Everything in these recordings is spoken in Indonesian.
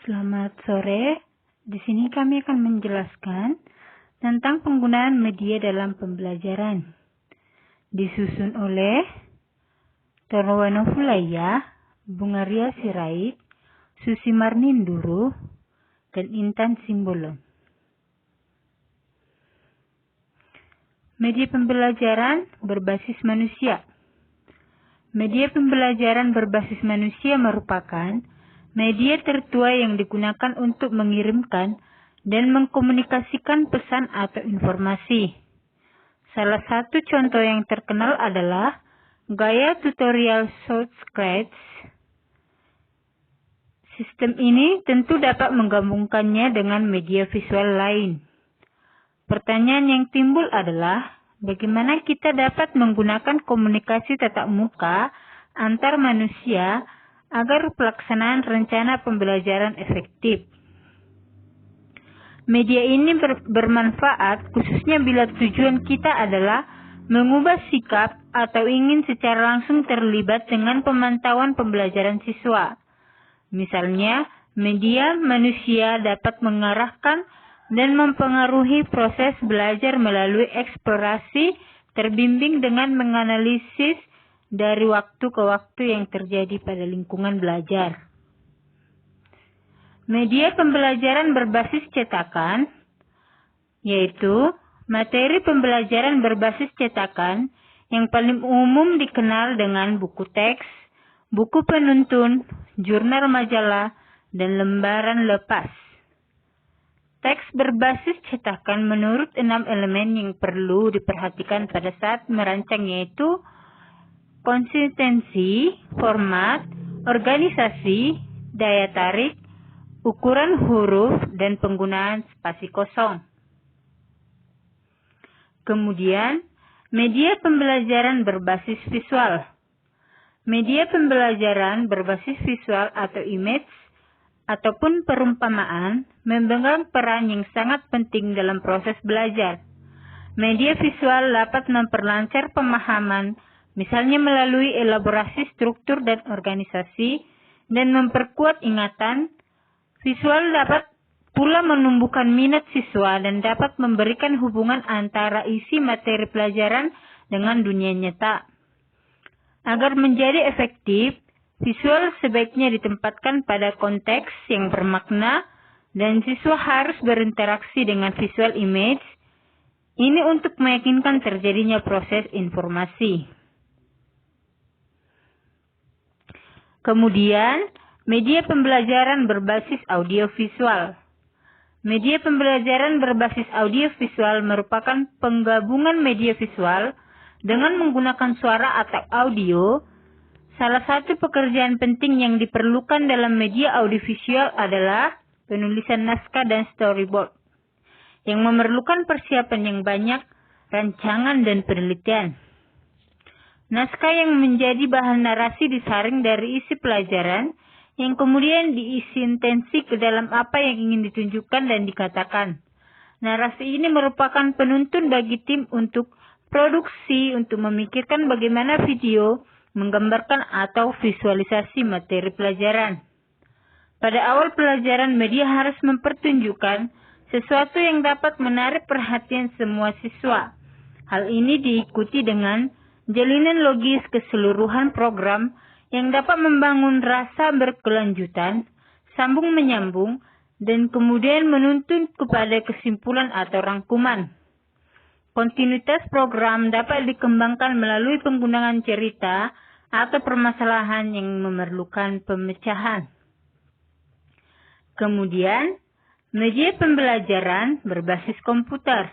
Selamat sore. Di sini kami akan menjelaskan tentang penggunaan media dalam pembelajaran. Disusun oleh Torwano Fulaya, Bungaria Sirait, Susi Marninduru, dan Intan Simbolon. Media pembelajaran berbasis manusia. Media pembelajaran berbasis manusia merupakan media tertua yang digunakan untuk mengirimkan dan mengkomunikasikan pesan atau informasi. Salah satu contoh yang terkenal adalah gaya tutorial Shortcuts. Sistem ini tentu dapat menggabungkannya dengan media visual lain. Pertanyaan yang timbul adalah, bagaimana kita dapat menggunakan komunikasi tatap muka antar manusia agar pelaksanaan rencana pembelajaran efektif? Media ini bermanfaat khususnya bila tujuan kita adalah mengubah sikap atau ingin secara langsung terlibat dengan pemantauan pembelajaran siswa. Misalnya, media manusia dapat mengarahkan dan mempengaruhi proses belajar melalui eksplorasi terbimbing dengan menganalisis dari waktu ke waktu yang terjadi pada lingkungan belajar. Media pembelajaran berbasis cetakan, yaitu materi pembelajaran berbasis cetakan yang paling umum dikenal dengan buku teks, buku penuntun, jurnal majalah, dan lembaran lepas. Teks berbasis cetakan menurut 6 elemen yang perlu diperhatikan pada saat merancang, yaitu konsistensi, format, organisasi, daya tarik, ukuran huruf, dan penggunaan spasi kosong. Kemudian, media pembelajaran berbasis visual. Media pembelajaran berbasis visual atau image ataupun perumpamaan memegang peran yang sangat penting dalam proses belajar. Media visual dapat memperlancar pemahaman, misalnya melalui elaborasi struktur dan organisasi, dan memperkuat ingatan. Visual dapat pula menumbuhkan minat siswa dan dapat memberikan hubungan antara isi materi pelajaran dengan dunia nyata. Agar menjadi efektif, visual sebaiknya ditempatkan pada konteks yang bermakna dan siswa harus berinteraksi dengan visual image. Ini untuk meyakinkan terjadinya proses informasi. Kemudian, media pembelajaran berbasis audiovisual. Media pembelajaran berbasis audiovisual merupakan penggabungan media visual dengan menggunakan suara atau audio. Salah satu pekerjaan penting yang diperlukan dalam media audiovisual adalah penulisan naskah dan storyboard, yang memerlukan persiapan yang banyak, rancangan, dan penelitian. Naskah yang menjadi bahan narasi disaring dari isi pelajaran, yang kemudian disintensi ke dalam apa yang ingin ditunjukkan dan dikatakan. Narasi ini merupakan penuntun bagi tim untuk produksi untuk memikirkan bagaimana video menggambarkan atau visualisasi materi pelajaran. Pada awal pelajaran, media harus mempertunjukkan sesuatu yang dapat menarik perhatian semua siswa. Hal ini diikuti dengan jalinan logis keseluruhan program yang dapat membangun rasa berkelanjutan, sambung menyambung, dan kemudian menuntun kepada kesimpulan atau rangkuman. Kontinuitas program dapat dikembangkan melalui penggunaan cerita atau permasalahan yang memerlukan pemecahan. Kemudian, media pembelajaran berbasis komputer.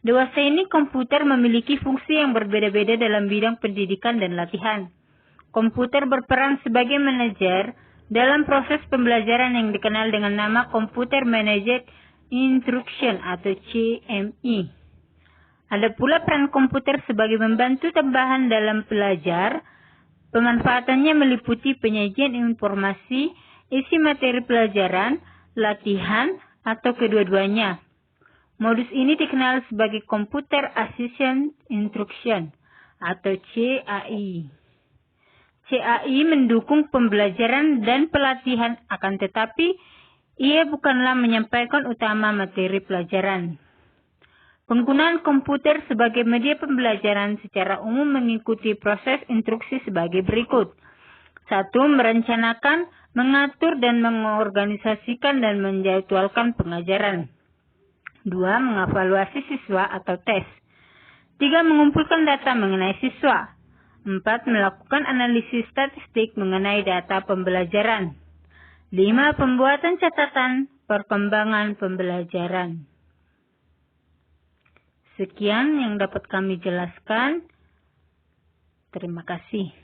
Dewasa ini komputer memiliki fungsi yang berbeda-beda dalam bidang pendidikan dan latihan. Komputer berperan sebagai manajer dalam proses pembelajaran yang dikenal dengan nama Computer Managed Instruction atau CMI. Ada pula peran komputer sebagai membantu tambahan dalam belajar. Pemanfaatannya meliputi penyajian informasi, isi materi pelajaran, latihan, atau kedua-duanya. Modus ini dikenal sebagai Computer Assisted Instruction atau CAI. CAI mendukung pembelajaran dan pelatihan, akan tetapi ia bukanlah menyampaikan utama materi pelajaran. Penggunaan komputer sebagai media pembelajaran secara umum mengikuti proses instruksi sebagai berikut. 1. Merencanakan, mengatur dan mengorganisasikan dan menjadwalkan pengajaran. 2. Mengevaluasi siswa atau tes. 3. Mengumpulkan data mengenai siswa. 4. Melakukan analisis statistik mengenai data pembelajaran. 5. Pembuatan catatan perkembangan pembelajaran. Sekian yang dapat kami jelaskan. Terima kasih.